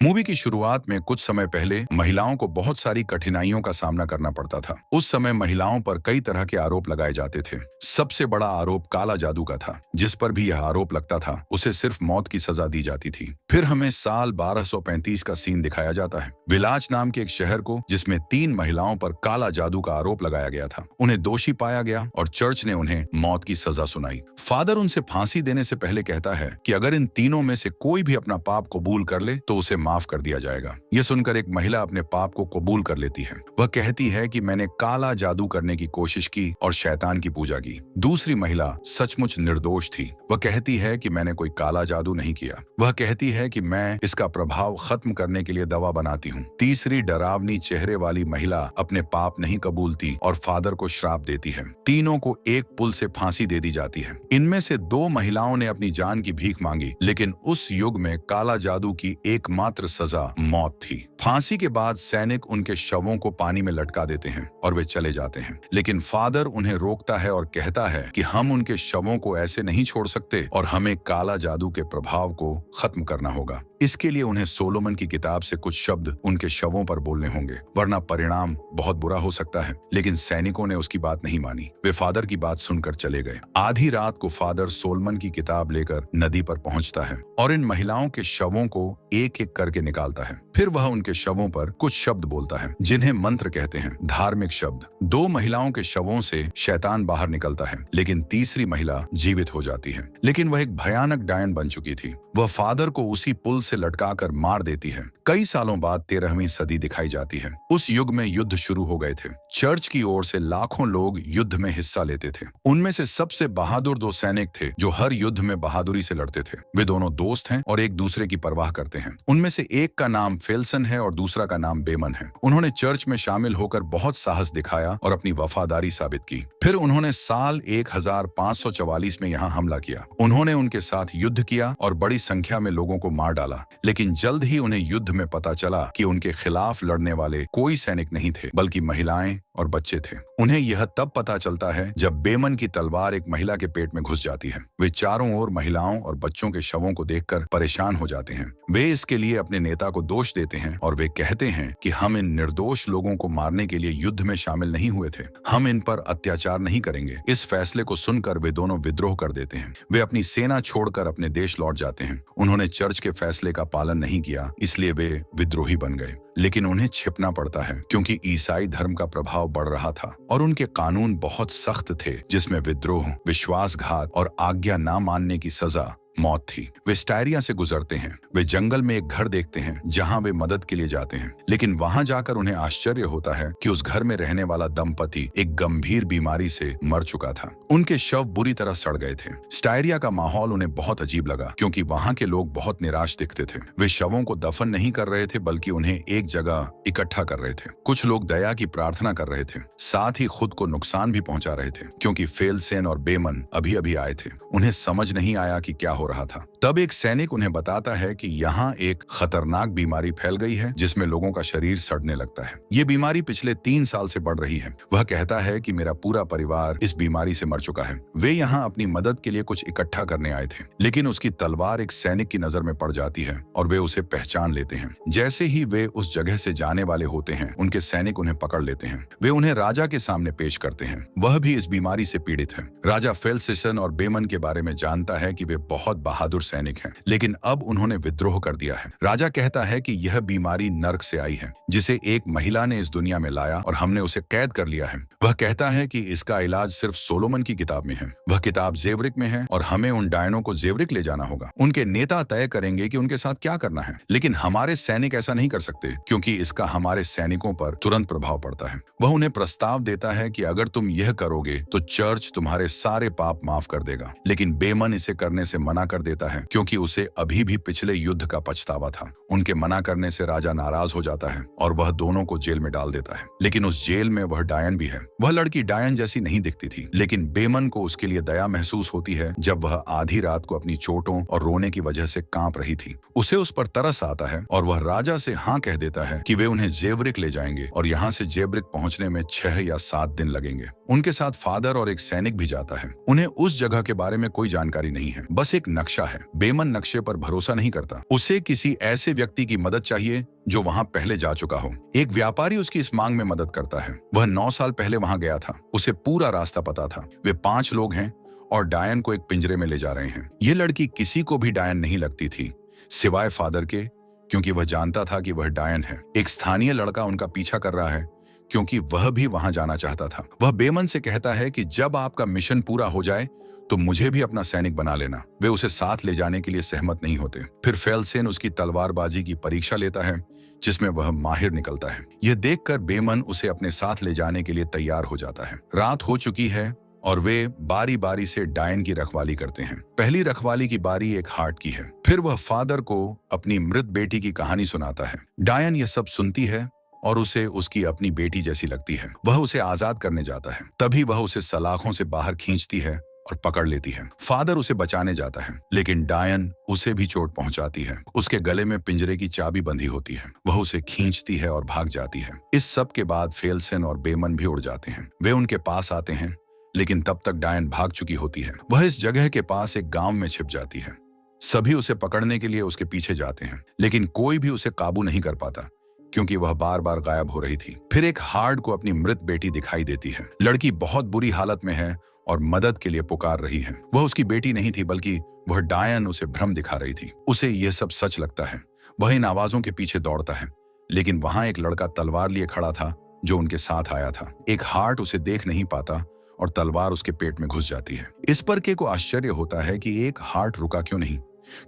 Movie की शुरुआत में कुछ समय पहले महिलाओं को बहुत सारी कठिनाइयों का सामना करना पड़ता था। उस समय महिलाओं पर कई तरह के आरोप लगाए जाते थे। सबसे बड़ा आरोप काला जादू का था। जिस पर भी यह आरोप लगता था उसे सिर्फ मौत की सजा दी जाती थी। फिर हमें साल 1235 का सीन दिखाया जाता है। विलाज नाम के एक शहर को, जिसमें 3 महिलाओं पर काला जादू का आरोप लगाया गया था। उन्हें दोषी पाया गया और चर्च ने उन्हें मौत की सजा सुनाई। फादर उनसे फांसी देने से पहले कहता है कि अगर इन तीनों में से कोई भी अपना पाप कबूल कर ले तो उसे माफ कर दिया जाएगा। यह सुनकर एक महिला अपने पाप को कबूल कर लेती है। वह कहती है कि मैंने काला जादू करने की कोशिश की और शैतान की पूजा की। दूसरी महिला सचमुच निर्दोष थी। वह कहती है कि मैंने कोई काला जादू नहीं किया। वह कहती है कि मैं इसका प्रभाव खत्म करने के लिए दवा बनाती हूँ। तीसरी डरावनी चेहरे वाली महिला अपने पाप नहीं कबूलती और फादर को श्राप देती है। तीनों को एक पुल से फांसी दे दी जाती है। इनमें से 2 महिलाओं ने अपनी जान की भीख मांगी, लेकिन उस युग में काला जादू की एकमात्र सजा मौत थी। फांसी के बाद सैनिक उनके शवों को पानी में लटका देते हैं और वे चले जाते हैं, लेकिन फादर उन्हें रोकता है और कहता है कि हम उनके शवों को ऐसे नहीं छोड़ सकते और हमें काला जादू के प्रभाव को खत्म करना होगा। इसके लिए उन्हें सोलोमन की किताब से कुछ शब्द उनके शवों पर बोलने होंगे, वरना परिणाम बहुत बुरा हो सकता है। लेकिन सैनिकों ने उसकी बात नहीं मानी। वे फादर की बात सुनकर चले गए। आधी रात को फादर सोलोमन की किताब लेकर नदी पर पहुंचता है और इन महिलाओं के शवों को एक एक करके निकालता है। फिर वह उनके शवों पर कुछ शब्द बोलता है, जिन्हें मंत्र कहते हैं, धार्मिक शब्द। 2 महिलाओं के शवों से शैतान बाहर निकलता है, लेकिन तीसरी महिला जीवित हो जाती है। लेकिन वह एक भयानक डायन बन चुकी थी। वह फादर को उसी पुल से लटकाकर मार देती है। कई सालों बाद 13वीं सदी दिखाई जाती है। उस युग में युद्ध शुरू हो गए थे। चर्च की ओर से लाखों लोग युद्ध में हिस्सा लेते थे। उनमें से सबसे बहादुर 2 सैनिक थे जो हर युद्ध में बहादुरी से लड़ते थे। वे दोनों दोस्त हैं और एक दूसरे की परवाह करते हैं। उनमें से एक का नाम फेल्सन है और दूसरा का नाम बेमन है। उन्होंने चर्च में शामिल होकर बहुत साहस दिखाया और अपनी वफादारी साबित की। फिर उन्होंने साल 1544 में यहाँ हमला किया। उन्होंने उनके साथ युद्ध किया और बड़ी संख्या में लोगों को मार डाला, लेकिन जल्द ही उन्हें युद्ध में पता चला कि उनके खिलाफ लड़ने वाले कोई सैनिक नहीं थे, बल्कि महिलाएं और बच्चे थे। उन्हें यह तब पता चलता है जब बेमन की तलवार एक महिला के पेट में घुस जाती है। वे चारों ओर महिलाओं और बच्चों के शवों को देखकर परेशान हो जाते हैं। वे इसके लिए अपने नेता को दोष देते हैं और वे कहते हैं कि हम इन निर्दोष लोगों को मारने के लिए युद्ध में शामिल नहीं हुए थे। हम इन पर अत्याचार नहीं करेंगे। इस फैसले को सुनकर वे दोनों विद्रोह कर देते हैं। वे अपनी सेना छोड़कर अपने देश लौट जाते हैं। उन्होंने चर्च के फैसले का पालन नहीं किया, इसलिए वे विद्रोही बन गए। लेकिन उन्हें छिपना पड़ता है क्योंकि ईसाई धर्म का प्रभाव बढ़ रहा था और उनके कानून बहुत सख्त थे, जिसमें विद्रोह, विश्वासघात और आज्ञा ना मानने की सजा मौत थी। वे स्टायरिया से गुजरते हैं। वे जंगल में एक घर देखते हैं जहां वे मदद के लिए जाते हैं, लेकिन वहां जाकर उन्हें आश्चर्य होता है कि उस घर में रहने वाला दंपति एक गंभीर बीमारी से मर चुका था। उनके शव बुरी तरह सड़ गए थे। स्टायरिया का माहौल उन्हें बहुत अजीब लगा क्योंकि वहां के लोग बहुत निराश दिखते थे। वे शवों को दफन नहीं कर रहे थे, बल्कि उन्हें एक जगह इकट्ठा कर रहे थे। कुछ लोग दया की प्रार्थना कर रहे थे, साथ ही खुद को नुकसान भी पहुंचा रहे थे क्योंकि फेल्सन और बेमन अभी अभी आए थे। उन्हें समझ नहीं आया कि क्या हो रहा था। तब एक सैनिक उन्हें बताता है कि यहाँ एक खतरनाक बीमारी फैल गई है जिसमें लोगों का शरीर सड़ने लगता है। ये बीमारी पिछले 3 साल से बढ़ रही है। वह कहता है कि मेरा पूरा परिवार इस बीमारी से मर चुका है। वे यहाँ अपनी मदद के लिए कुछ इकट्ठा करने आए थे, लेकिन उसकी तलवार एक सैनिक की नजर में पड़ जाती है और वे उसे पहचान लेते हैं। जैसे ही वे उस जगह से जाने वाले होते हैं, उनके सैनिक उन्हें पकड़ लेते हैं। वे उन्हें राजा के सामने पेश करते हैं। वह भी इस बीमारी से पीड़ित है। राजा फेल्सन और बेमन के बारे में जानता है कि वे बहुत बहादुर सैनिक हैं, लेकिन अब उन्होंने विद्रोह कर दिया है। राजा कहता है कि यह बीमारी नर्क से आई है, जिसे एक महिला ने इस दुनिया में लाया और हमने उसे कैद कर लिया है। वह कहता है कि इसका इलाज सिर्फ सोलोमन की किताब में है। वह किताब जेवरिक में है और हमें उन डायनों को जेवरिक ले जाना होगा। उनके नेता तय करेंगे कि उनके साथ क्या करना है, लेकिन हमारे सैनिक ऐसा नहीं कर सकते क्योंकि इसका हमारे सैनिकों पर तुरंत प्रभाव पड़ता है। वह उन्हें प्रस्ताव देता है कि अगर तुम यह करोगे तो चर्च तुम्हारे सारे पाप माफ कर देगा, लेकिन बेमन इसे करने से मना कर देता है क्योंकि उसे अभी भी पिछले युद्ध का पछतावा था। उनके मना करने से राजा नाराज हो जाता है और वह दोनों को जेल में डाल देता है। लेकिन उस जेल में वह डायन भी है। वह लड़की डायन जैसी नहीं दिखती थी, लेकिन बेमन को उसके लिए दया महसूस होती है जब वह आधी रात को अपनी चोटों और रोने की वजह से कांप रही थी। उसे उस पर तरस आता है और वह राजा से हाँ कह देता है कि वे उन्हें जेवरिक ले जाएंगे और यहाँ से जेवरिक पहुंचने में 6 या 7 दिन लगेंगे। उनके साथ फादर और एक सैनिक भी जाता है। उन्हें उस जगह के बारे में कोई जानकारी नहीं है, बस एक नक्शा है। बेमन नक्शे पर भरोसा नहीं करता। उसे किसी ऐसे व्यक्ति की मदद चाहिए जो वहां पहले जा चुका हो। एक व्यापारी उसकी इस मांग में मदद करता है। वह 9 साल पहले वहां गया था, उसे पूरा रास्ता पता था। वे 5 लोग हैं और डायन को एक पिंजरे में ले जा रहे हैं। ये लड़की किसी को भी डायन नहीं लगती थी सिवाय फादर के, क्योंकि वह जानता था कि वह डायन है। एक स्थानीय लड़का उनका पीछा कर रहा है क्योंकि वह भी वहां जाना चाहता था। वह बेमन से कहता है कि जब आपका मिशन पूरा हो जाए तो मुझे भी अपना सैनिक बना लेना। वे उसे साथ ले जाने के लिए सहमत नहीं होते। फिर फेलसेन उसकी तलवारबाजी की परीक्षा लेता है जिसमें वह माहिर निकलता है। यह देखकर बेमन उसे अपने साथ ले जाने के लिए तैयार हो जाता है। रात हो चुकी है और वे बारी बारी से डायन की रखवाली करते हैं। पहली रखवाली की बारी एक हार्ट की है। फिर वह फादर को अपनी मृत बेटी की कहानी सुनाता है। डायन यह सब सुनती है और उसे उसकी अपनी बेटी जैसी लगती है। वह उसे आजाद करने जाता है। तभी वह उसे सलाखों से बाहर खींचती है और पकड़ लेती है। फादर उसे बचाने जाता है, लेकिन डायन उसे भी चोट पहुंचाती है। उसके गले में पिंजरे की चाबी बंधी होती है। वह उसे खींचती है और भाग जाती है। इस सब के बाद फेलसेन और बेमन भी उड़ जाते हैं। वे उनके पास आते हैं, लेकिन तब तक डायन भाग चुकी होती है। वह इस जगह के पास एक गांव में छिप जाती है। सभी उसे पकड़ने के लिए उसके पीछे जाते हैं, लेकिन कोई भी उसे काबू नहीं कर पाता क्योंकि वह बार बार गायब हो रही थी। फिर एक हार्ड को अपनी मृत बेटी दिखाई देती है। लड़की बहुत बुरी हालत में है और मदद के लिए पुकार रही है। वह उसकी बेटी नहीं थी, बल्कि वह डायन उसे भ्रम दिखा रही थी। उसे यह सब सच लगता है। वह इन आवाजों के पीछे दौड़ता है, लेकिन वहां एक लड़का तलवार लिए खड़ा था जो उनके साथ आया था। एक हार्ट उसे देख नहीं पाता और तलवार उसके पेट में घुस जाती है। इस पर के को आश्चर्य होता है कि एक हार्ट रुका क्यों नहीं,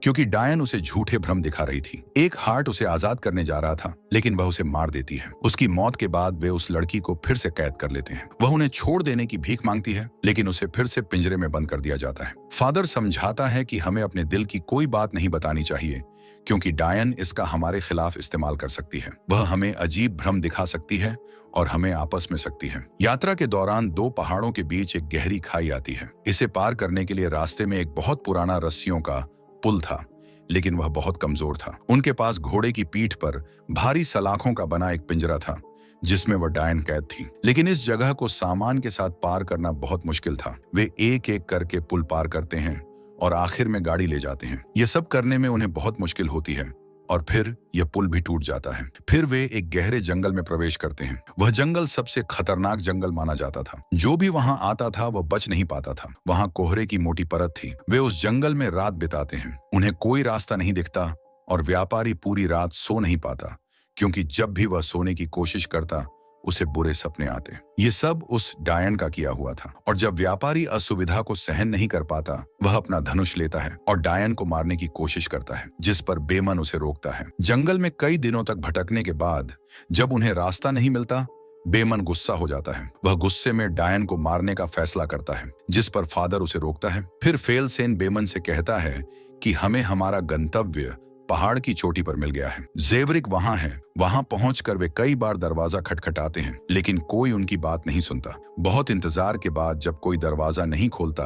क्योंकि डायन उसे झूठे भ्रम दिखा रही थी। एक हार्ट उसे आजाद करने जा रहा था, लेकिन वह उसे मार देती है। उसकी मौत के बाद वे उस लड़की को फिर से कैद कर लेते हैं। वह उन्हें छोड़ देने की भीख मांगती है, लेकिन उसे फिर से पिंजरे में बंद कर दिया जाता है। फादर समझाता है कि हमें अपने दिल की कोई बात नहीं बतानी चाहिए, क्योंकि डायन इसका हमारे खिलाफ इस्तेमाल कर सकती है। वह हमें अजीब भ्रम दिखा सकती है और हमें आपस में सकती है। यात्रा के दौरान 2 पहाड़ों के बीच एक गहरी खाई आती है। इसे पार करने के लिए रास्ते में एक बहुत पुराना रस्सियों का पुल था, लेकिन वह बहुत कमजोर था। उनके पास घोड़े की पीठ पर भारी सलाखों का बना एक पिंजरा था जिसमें वह डायन कैद थी। लेकिन इस जगह को सामान के साथ पार करना बहुत मुश्किल था। वे एक एक करके पुल पार करते हैं और आखिर में गाड़ी ले जाते हैं। यह सब करने में उन्हें बहुत मुश्किल होती है और फिर यह पुल भी टूट जाता है। फिर वे एक गहरे जंगल में प्रवेश करते हैं। वह जंगल सबसे खतरनाक जंगल माना जाता था। जो भी वहां आता था वह बच नहीं पाता था। वहां कोहरे की मोटी परत थी। वे उस जंगल में रात बिताते हैं। उन्हें कोई रास्ता नहीं दिखता और व्यापारी पूरी रात सो नहीं पाता, क्योंकि जब भी वह सोने की कोशिश करता उसे बुरे सपने आते। ये सब उस डायन का किया हुआ था। और जब व्यापारी असुविधा को सहन नहीं कर पाता, वह अपना धनुष लेता है और डायन को मारने की कोशिश करता है, जिस पर बेमन उसे रोकता है। जंगल में कई दिनों तक भटकने के बाद जब उन्हें रास्ता नहीं मिलता, बेमन गुस्सा हो जाता है। वह गुस्से में डायन को मारने का फैसला करता है, जिस पर फादर उसे रोकता है। फिर फेलसेन बेमन से कहता है कि हमें हमारा गंतव्य पहाड़ की चोटी पर मिल गया है। जेवरिक वहां है। वहां पहुंचकर वे कई बार दरवाजा खटखटाते हैं, लेकिन कोई उनकी बात नहीं सुनता। बहुत इंतजार के बाद जब कोई दरवाजा नहीं खोलता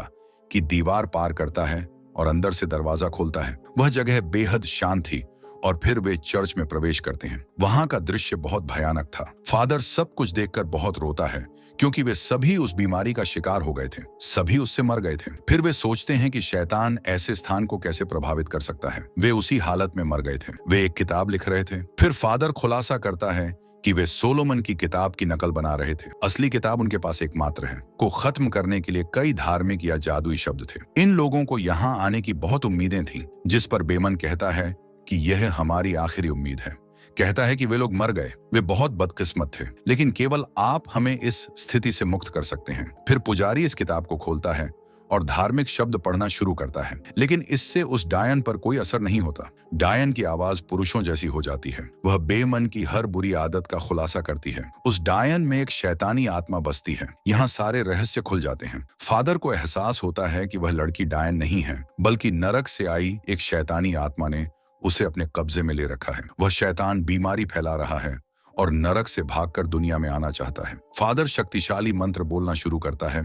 कि दीवार पार करता है और अंदर से दरवाजा खोलता है। वह जगह बेहद शांत थी और फिर वे चर्च में प्रवेश करते हैं। वहां का दृश्य बहुत भयानक था। फादर सब कुछ देखकर बहुत रोता है, क्योंकि वे सभी उस बीमारी का शिकार हो गए थे। सभी उससे मर गए थे। फिर वे सोचते हैं कि शैतान ऐसे स्थान को कैसे प्रभावित कर सकता है। वे उसी हालत में मर गए थे। वे एक किताब लिख रहे थे। फिर फादर खुलासा करता है कि वे सोलोमन की किताब की नकल बना रहे थे। असली किताब उनके पास एकमात्र है। को खत्म करने के लिए कई धार्मिक या जादुई शब्द थे। इन लोगों को यहाँ आने की बहुत उम्मीदें थीं, जिस पर बेमन कहता है कि यह हमारी आखिरी उम्मीद है। कहता है कि वे लोग मर गए, वे बहुत बदकिस्मत थे, लेकिन केवल आप हमें इस स्थिति से मुक्त कर सकते हैं। फिर पुजारी इस किताब को खोलता है और धार्मिक शब्द पढ़ना शुरू करता है, लेकिन इससे उस डायन पर कोई असर नहीं होता। डायन की आवाज पुरुषों जैसी हो जाती है। वह बेमन की हर बुरी आदत का खुलासा करती है। उस डायन में एक शैतानी आत्मा बसती है। यहाँ सारे रहस्य खुल जाते हैं। फादर को एहसास होता है कि वह लड़की डायन नहीं है, बल्कि नरक से आई एक शैतानी आत्मा ने उसे अपने कब्जे में ले रखा है। वह शैतान बीमारी फैला रहा है और नरक से भागकर दुनिया में आना चाहता है। फादर शक्तिशाली मंत्र बोलना शुरू करता है,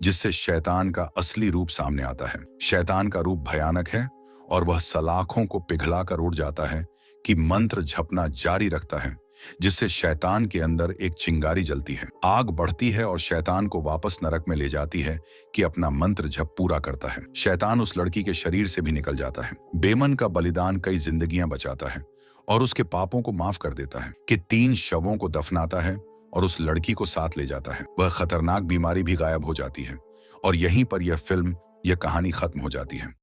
जिससे शैतान का असली रूप सामने आता है। शैतान का रूप भयानक है और वह सलाखों को पिघलाकर उड़ जाता है कि मंत्र झपना जारी रखता है, जिससे शैतान के अंदर एक चिंगारी जलती है। आग बढ़ती है और शैतान को वापस नरक में ले जाती है कि अपना मंत्र झप पूरा करता है। शैतान उस लड़की के शरीर से भी निकल जाता है। बेमन का बलिदान कई जिंदगियां बचाता है और उसके पापों को माफ कर देता है कि 3 शवों को दफनाता है और उस लड़की को साथ ले जाता है। वह खतरनाक बीमारी भी गायब हो जाती है और यहीं पर यह फिल्म, यह कहानी खत्म हो जाती है।